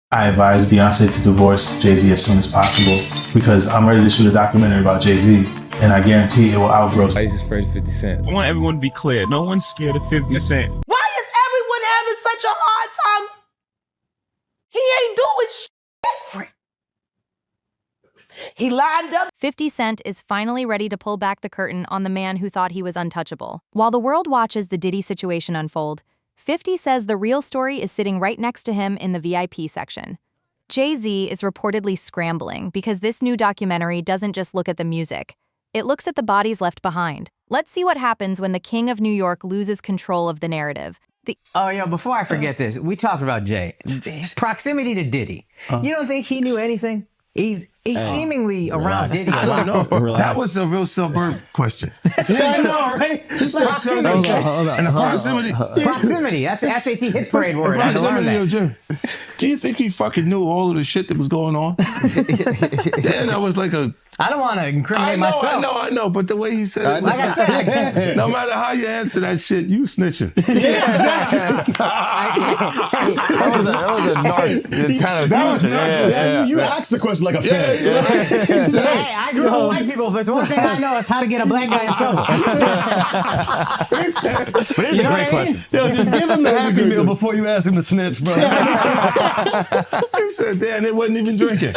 I advise Beyonce to divorce Jay-Z as soon as possible because I'm ready to shoot a documentary about Jay-Z, and I guarantee it will outgrow. He's just afraid of 50 Cent. I want everyone to be clear. No one's scared of 50 Cent. Why is everyone having such a hard time? He ain't doing shit different. He lined up. 50 Cent is finally ready to pull back the curtain on the man who thought he was untouchable. While the world watches the Diddy situation unfold, 50 says the real story is sitting right next to him in the VIP section. Jay-Z is reportedly scrambling because this new documentary doesn't just look at the music. It looks at the bodies left behind. Let's see what happens when the King of New York loses control of the narrative. Oh, yeah, before I forget this, we talked about Jay. Proximity to Diddy. You don't think he knew anything? He's seemingly around Diddy. I don't know. That was a real suburb question. Yeah, I know, right? Proximity. And the proximity. Proximity. That's the SAT hit parade word. I learned that. Do you think he fucking knew all of the shit that was going on? Then that was like a... I don't want to incriminate myself. I know, but the way he said it, like I said, no matter how you answer that shit, you snitching. Yeah, exactly. That was a narc kind of question. Yeah. You asked the question like a fan. Hey, I grew up with white people. If there's one thing I know, it's how to get a black guy in trouble. But here's a great question. Yo, just give him the Happy Meal before you ask him to snitch, bro. You said, damn, it wasn't even drinking.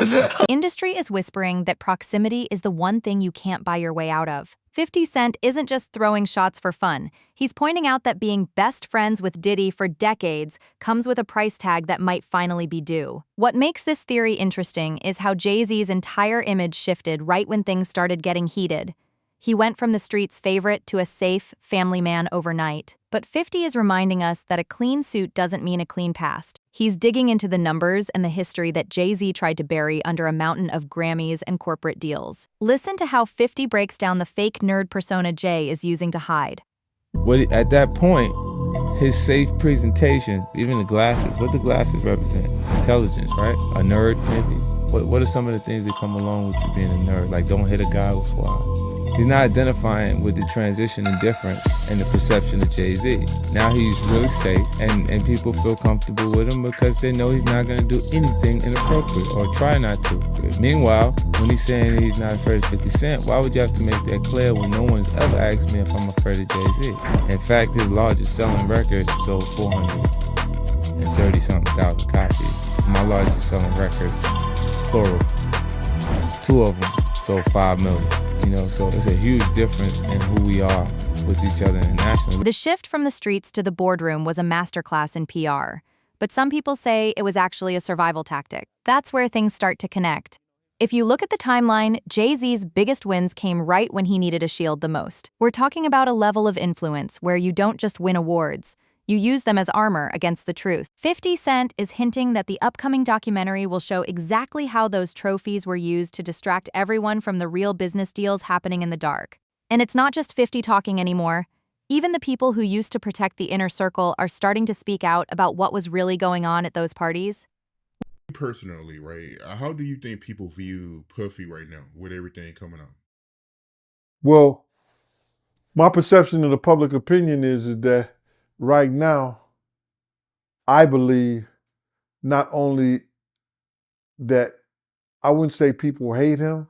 Industry is whispering that proximity is the one thing you can't buy your way out of. 50 Cent isn't just throwing shots for fun. He's pointing out that being best friends with Diddy for decades comes with a price tag that might finally be due. What makes this theory interesting is how Jay-Z's entire image shifted right when things started getting heated. He went from the street's favorite to a safe, family man overnight. But 50 is reminding us that a clean suit doesn't mean a clean past. He's digging into the numbers and the history that Jay-Z tried to bury under a mountain of Grammys and corporate deals. Listen to how 50 breaks down the fake nerd persona Jay is using to hide. At that point, his safe presentation, even the glasses, what the glasses represent? Intelligence, right? A nerd, maybe? What are some of the things that come along with you being a nerd? Like, don't hit a guy with fly. He's not identifying with the transition and difference and the perception of Jay-Z. Now he's really safe, and people feel comfortable with him because they know he's not going to do anything inappropriate or try not to. Meanwhile, when he's saying he's not afraid of 50 Cent, why would you have to make that clear when no one's ever asked me if I'm afraid of Jay-Z? In fact, his largest selling record sold 430-something thousand copies. My largest selling records, plural, 2 of them sold 5 million. So it's a huge difference in who we are with each other internationally. The shift from the streets to the boardroom was a masterclass in PR, but some people say it was actually a survival tactic. That's where things start to connect. If you look at the timeline, Jay-Z's biggest wins came right when he needed a shield the most. We're talking about a level of influence where you don't just win awards, you use them as armor against the truth. 50 Cent is hinting that the upcoming documentary will show exactly how those trophies were used to distract everyone from the real business deals happening in the dark. And it's not just 50 talking anymore. Even the people who used to protect the inner circle are starting to speak out about what was really going on at those parties. Personally, right, how do you think people view Puffy right now with everything coming out? Well, my perception of the public opinion is that right now, I believe not only that I wouldn't say people hate him,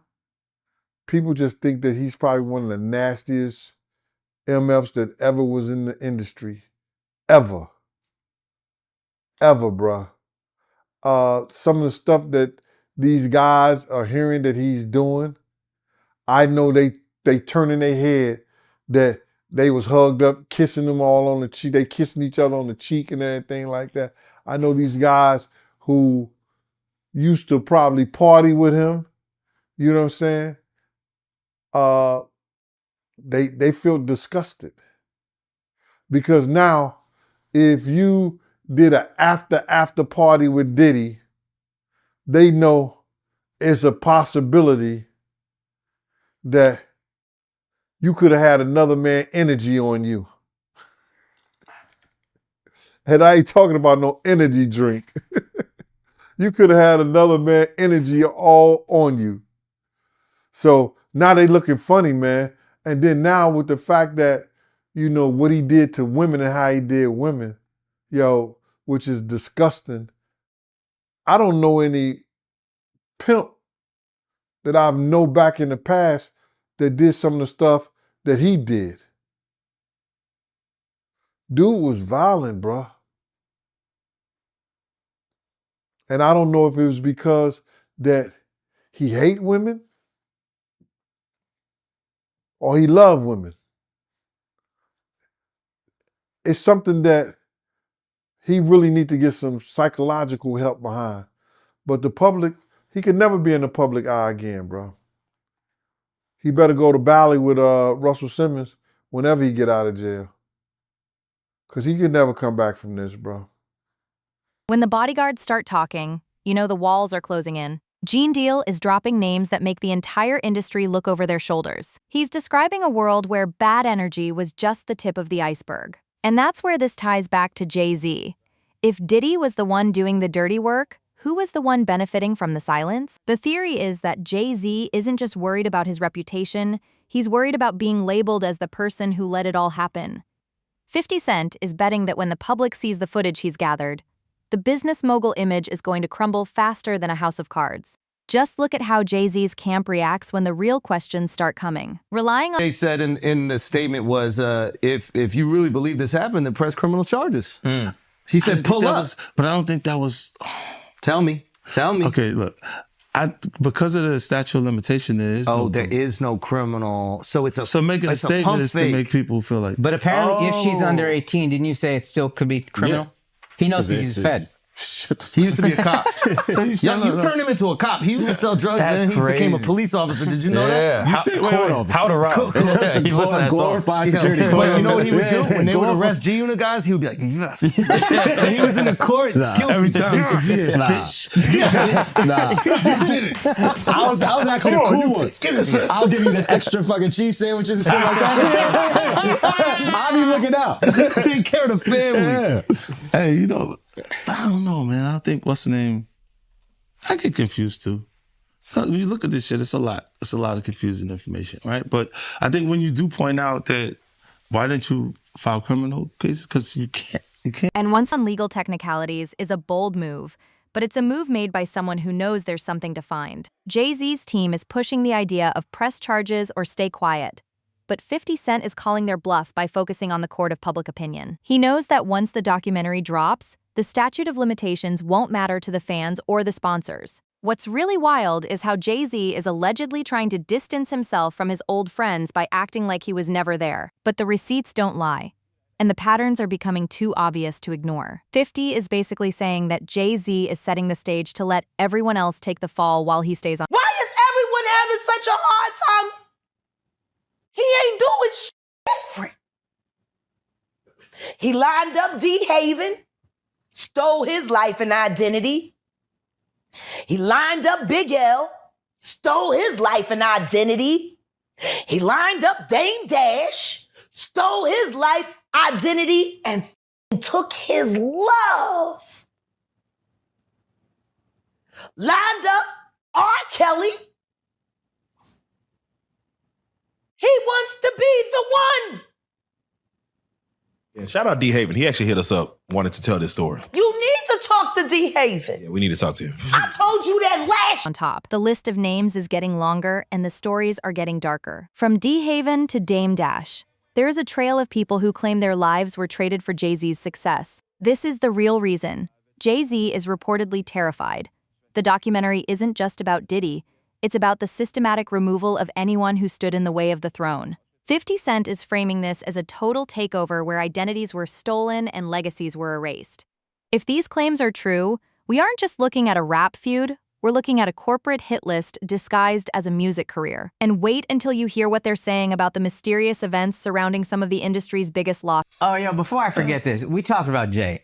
people just think that he's probably one of the nastiest MFs that ever was in the industry. Ever, bruh. Some of the stuff that these guys are hearing that he's doing, I know they turn in their head that they was hugged up, kissing them all on the cheek. They kissing each other on the cheek and everything like that. I know these guys who used to probably party with him, you know what I'm saying? They feel disgusted. Because now, if you did an after party with Diddy, they know it's a possibility that you could have had another man energy on you. And I ain't talking about no energy drink. You could have had another man energy all on you. So now they looking funny, man. And then now with the fact that, what he did to women and how he did women, which is disgusting. I don't know any pimp that I've known back in the past that did some of the stuff that he did. Dude was violent, bro. And I don't know if it was because that he hate women or he loved women. It's something that he really need to get some psychological help behind. But the public, he could never be in the public eye again, bro. He better go to Bali with Russell Simmons whenever he get out of jail. Because he could never come back from this, bro. When the bodyguards start talking, you know the walls are closing in. Gene Deal is dropping names that make the entire industry look over their shoulders. He's describing a world where bad energy was just the tip of the iceberg. And that's where this ties back to Jay-Z. If Diddy was the one doing the dirty work, who was the one benefiting from the silence? The theory is that Jay-Z isn't just worried about his reputation, he's worried about being labeled as the person who let it all happen. 50 Cent is betting that when the public sees the footage he's gathered, the business mogul image is going to crumble faster than a house of cards. Just look at how Jay-Z's camp reacts when the real questions start coming. Relying on— They said in the statement was, if you really believe this happened, then press criminal charges. He said, pull up. But I don't think that was... Tell me. Okay, look. Because of the statute of limitation, there is there is no criminal. So it's a... So making a statement is to make people feel like... But apparently if she's under 18, didn't you say it still could be criminal? Yeah. He knows he's fed. He used to be a cop. So you turned him into a cop. He used to sell drugs and then he became a police officer. Did you know that? You say, how to rob. Glorified security. But you know what he would do? When they would arrest G-Unit guys, he would be like, yes. And he was in the court guilty. Every time. I was actually the cool one. I'll give you the extra fucking cheese sandwiches and shit like that. I'll be looking out. Take care of the family. Hey, you know, I don't know, man. I think, what's the name? I get confused too. When you look at this shit, it's a lot. It's a lot of confusing information, right? But I think when you do point out that, why didn't you file criminal cases? Because you can't. And once on legal technicalities is a bold move, but it's a move made by someone who knows there's something to find. Jay-Z's team is pushing the idea of press charges or stay quiet. But 50 Cent is calling their bluff by focusing on the court of public opinion. He knows that once the documentary drops, the statute of limitations won't matter to the fans or the sponsors. What's really wild is how Jay-Z is allegedly trying to distance himself from his old friends by acting like he was never there. But the receipts don't lie, and the patterns are becoming too obvious to ignore. 50 is basically saying that Jay-Z is setting the stage to let everyone else take the fall while he stays on. Why is everyone having such a hard time? He ain't doing shit different. He lined up D-Haven, stole his life and identity. He lined up Big L, stole his life and identity. He lined up Dame Dash, stole his life, identity, and took his love. Lined up R. Kelly. He wants to be the one. Yeah, shout out D-Haven. He actually hit us up, wanted to tell this story. You need to talk to D-Haven. Yeah, we need to talk to him. I told you that last. On top, the list of names is getting longer and the stories are getting darker. From D-Haven to Dame Dash, there is a trail of people who claim their lives were traded for Jay-Z's success. This is the real reason. Jay-Z is reportedly terrified. The documentary isn't just about Diddy. It's about the systematic removal of anyone who stood in the way of the throne. 50 Cent is framing this as a total takeover where identities were stolen and legacies were erased. If these claims are true, we aren't just looking at a rap feud, we're looking at a corporate hit list disguised as a music career. And wait until you hear what they're saying about the mysterious events surrounding some of the industry's biggest losses. Oh, yeah, before I forget this, we talked about Jay.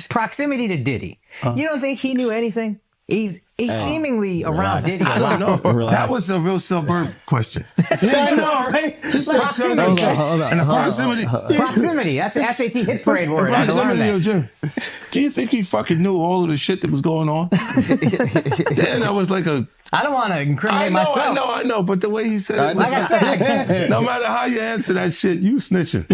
Proximity to Diddy. You don't think he knew anything? He's seemingly around Diddy a lot. No, that was a real suburb question. Yeah, I know, right? Proximity. And the proximity. Proximity. That's the SAT hit parade word. I learned that. Do you think he fucking knew all of the shit that was going on? Then that was like a I don't want to incriminate myself. I know, but the way he said it, Like I said, no matter how you answer that shit, you snitching.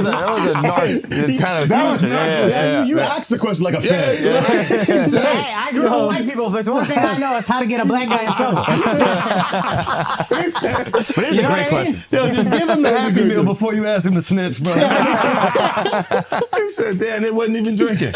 That was a nice kind of question. You asked the question like a fan. hey, I grew up with white people, but one thing I know is how to get a black guy in trouble. But it's a great question. Yo, just give him the Happy Meal before you ask him to snitch, bro. He said, damn, it wasn't even drinking.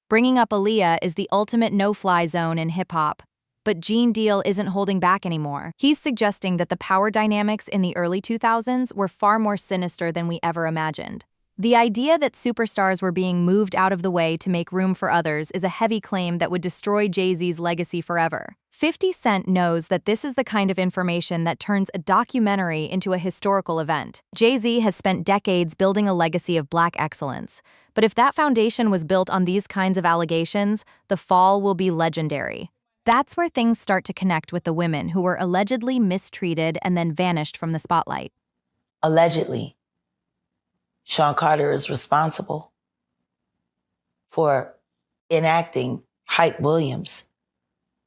Bringing up Aaliyah is the ultimate no-fly zone in hip-hop. But Gene Deal isn't holding back anymore. He's suggesting that the power dynamics in the early 2000s were far more sinister than we ever imagined. The idea that superstars were being moved out of the way to make room for others is a heavy claim that would destroy Jay-Z's legacy forever. 50 Cent knows that this is the kind of information that turns a documentary into a historical event. Jay-Z has spent decades building a legacy of black excellence. But if that foundation was built on these kinds of allegations, the fall will be legendary. That's where things start to connect with the women who were allegedly mistreated and then vanished from the spotlight. Allegedly, Sean Carter is responsible for enacting Hype Williams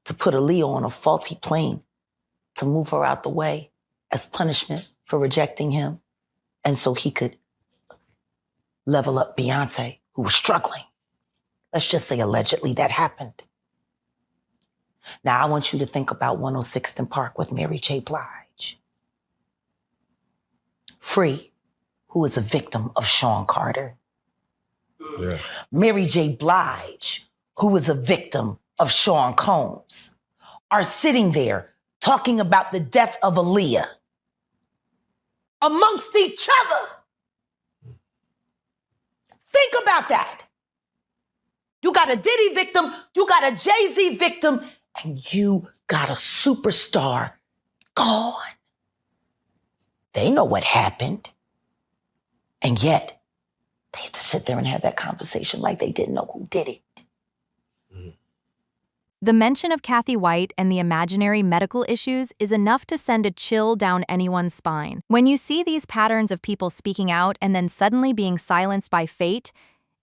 to put Aaliyah on a faulty plane to move her out the way as punishment for rejecting him, and so he could level up Beyonce, who was struggling. Let's just say allegedly that happened. Now I want you to think about 106th and Park with Mary J. Blige. Free, who is a victim of Sean Carter. Yeah. Mary J. Blige, who is a victim of Sean Combs, are sitting there talking about the death of Aaliyah amongst each other. Think about that. You got a Diddy victim, you got a Jay-Z victim, and you got a superstar gone. They know what happened. And yet, they had to sit there and have that conversation like they didn't know who did it. The mention of Kathy White and the imaginary medical issues is enough to send a chill down anyone's spine. When you see these patterns of people speaking out and then suddenly being silenced by fate,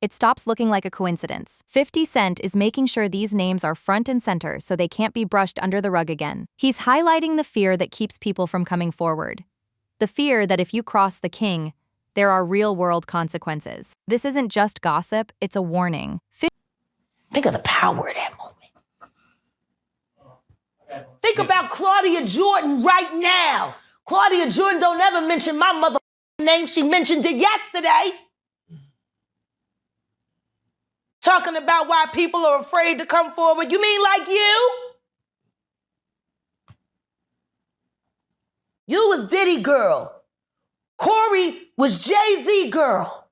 it stops looking like a coincidence. 50 Cent is making sure these names are front and center so they can't be brushed under the rug again. He's highlighting the fear that keeps people from coming forward. The fear that if you cross the king, there are real-world consequences. This isn't just gossip, it's a warning. Think of the power of that moment. Think about Claudia Jordan right now. Claudia Jordan don't ever mention my mother name. She mentioned it yesterday. Talking about why people are afraid to come forward. You mean like you? You was Diddy girl. Corey was Jay-Z girl.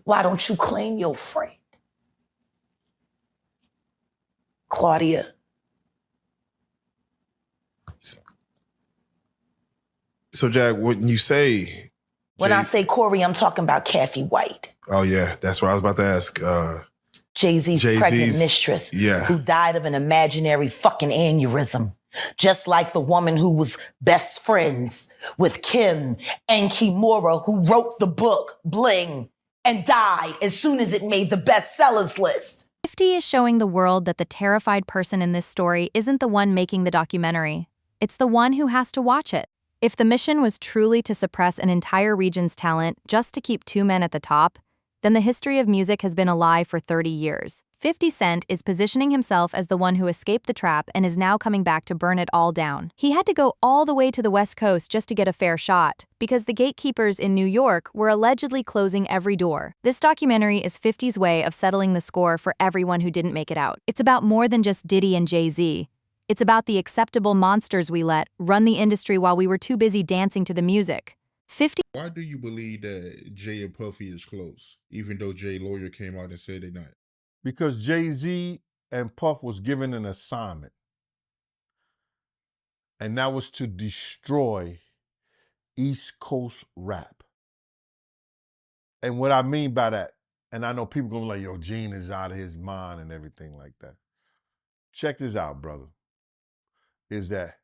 Why don't you claim your friend? Claudia. So, Jack, when you say... When I say Corey, I'm talking about Kathy White. Oh, yeah. That's what I was about to ask. Jay-Z's pregnant mistress, who died of an imaginary fucking aneurysm. Just like the woman who was best friends with Kim and Kimura, who wrote the book Bling and died as soon as it made the bestsellers list. 50 is showing the world that the terrified person in this story isn't the one making the documentary. It's the one who has to watch it. If the mission was truly to suppress an entire region's talent just to keep two men at the top, then the history of music has been a lie for 30 years. 50 Cent is positioning himself as the one who escaped the trap and is now coming back to burn it all down. He had to go all the way to the West Coast just to get a fair shot, because the gatekeepers in New York were allegedly closing every door. This documentary is 50's way of settling the score for everyone who didn't make it out. It's about more than just Diddy and Jay-Z. It's about the acceptable monsters we let run the industry while we were too busy dancing to the music. 50. Why do you believe that Jay and Puffy is close, even though Jay lawyer came out and said they're not? Because Jay-Z and Puff was given an assignment. And that was to destroy East Coast rap. And what I mean by that, and I know people gonna be like, yo, Gene is out of his mind and everything like that. Check this out, brother. Is that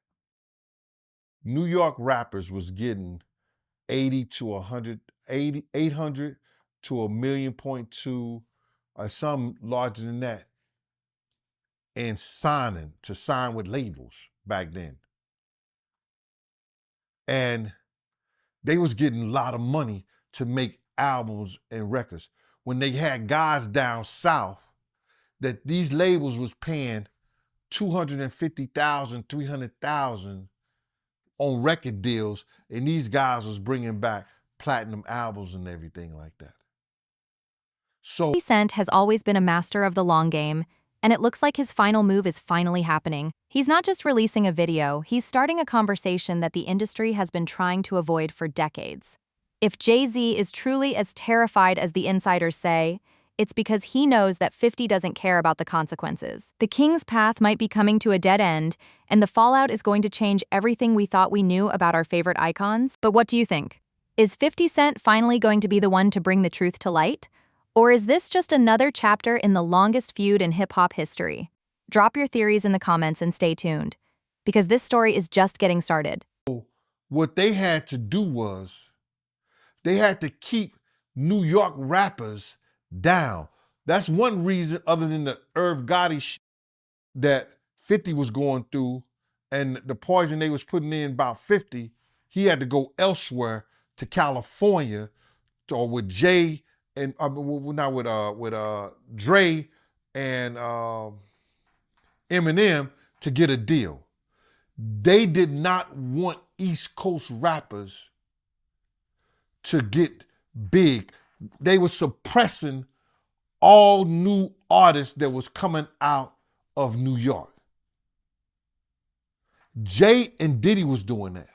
New York rappers was getting 800 to 1.2 million or some larger than that, and to sign with labels back then. And they was getting a lot of money to make albums and records. When they had guys down south that these labels was paying $250,000, $300,000 on record deals, and these guys was bringing back platinum albums and everything like that. So 50 Cent has always been a master of the long game, and it looks like his final move is finally happening. He's not just releasing a video, he's starting a conversation that the industry has been trying to avoid for decades. If Jay-Z is truly as terrified as the insiders say, it's because he knows that 50 doesn't care about the consequences. The king's path might be coming to a dead end, and the fallout is going to change everything we thought we knew about our favorite icons. But what do you think? Is 50 Cent finally going to be the one to bring the truth to light? Or is this just another chapter in the longest feud in hip-hop history? Drop your theories in the comments and stay tuned, because this story is just getting started. what they had to do was they had to keep New York rappers down. That's one reason, other than the Irv Gotti shit that 50 was going through and the poison they was putting in about 50, he had to go elsewhere to California or with Jay and not with Dre and Eminem to get a deal. They did not want East Coast rappers to get big. They were suppressing all new artists that was coming out of New York. Jay and Diddy was doing that.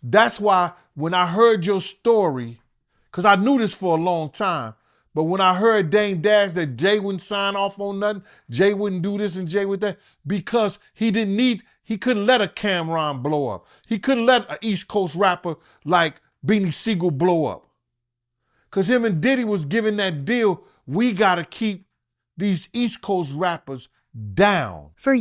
That's why when I heard your story, because I knew this for a long time, but when I heard Dame Dash that Jay wouldn't sign off on nothing, Jay wouldn't do this and Jay would that, because he couldn't let a Cameron blow up. He couldn't let an East Coast rapper like Beanie Siegel blow up. Because him and Diddy was giving that deal, we got to keep these East Coast rappers down. For